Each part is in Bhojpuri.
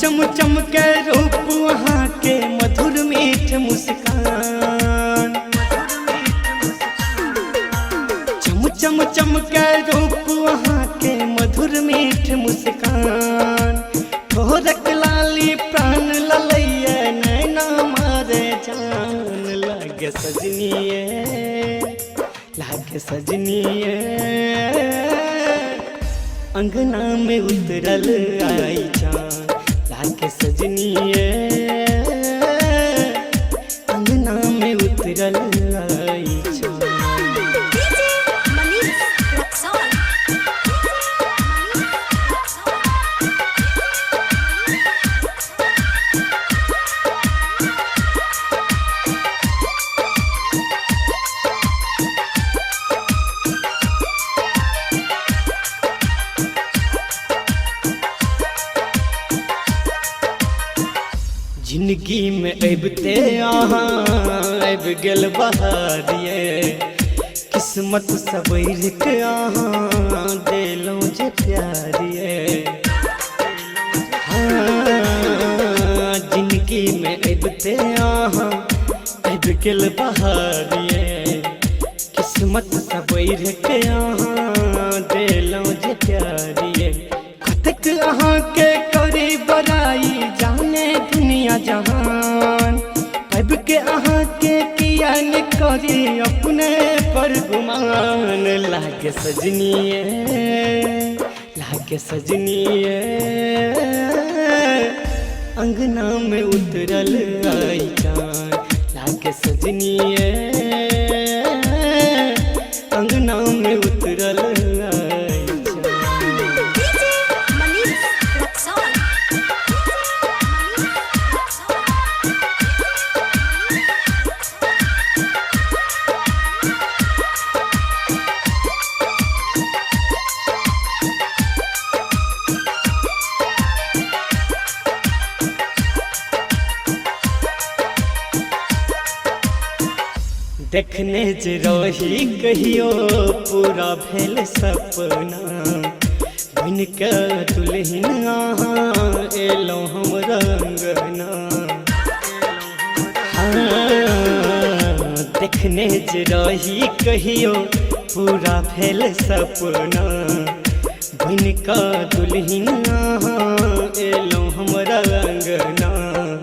चम चम के रूप वहाँ के मधुर मीठ मुस्कान, चम चम चम के रूप वहाँ के मधुर मीठ मुस्कान, तोहरक लाली प्राण ललैया नैना मारे जान, लागे सजनिए लागे सजनिए अंगना में उतरल आई जान, लागे सजनिए अंगना में उतरल आई जान। जिंदगी में अबते यहाँ अब गल बहारिए, किस्मत सबैर के यहाँ दिलों जे प्यारिए। हाँ जिंदगी में अबते यहाँ अब गल बहारिए, किस्मत सबैर के यहाँ दिलों जे प्यारिए। कतक अहाँ के करी बड़ाई जाने दुनिया जहान, अब के अहाँ के किया न करी अपने पर गुमान, लागे सजनिए लागे सजनिए अंगना में उतरल आई जान, लागे सजनिए अंगना में उतरल आई जान। देखने जे रही कहियो पूरा भेल सपना, बन के दुल्हन अहाँ एलौं हमरा अंगना। हाँ देखने जे रही कहियो पूरा भेल सपना, बन के दुल्हन अहाँ एलौं हमरा अंगना।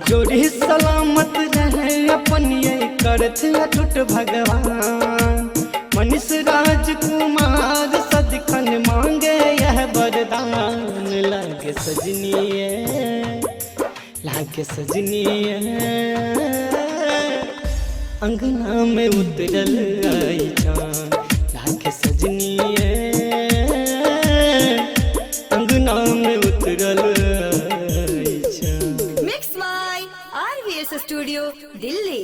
जोड़ी सलामत रहे अपन ये करत अटूट भगवान, मनीष राजकुमार सदखन मांगे यह वरदान, लागे सजनिए अंगना में उतरल आई जान, लागे सजनिए अंगना में उतरल आई जान। Mix by RVS studio Delhi.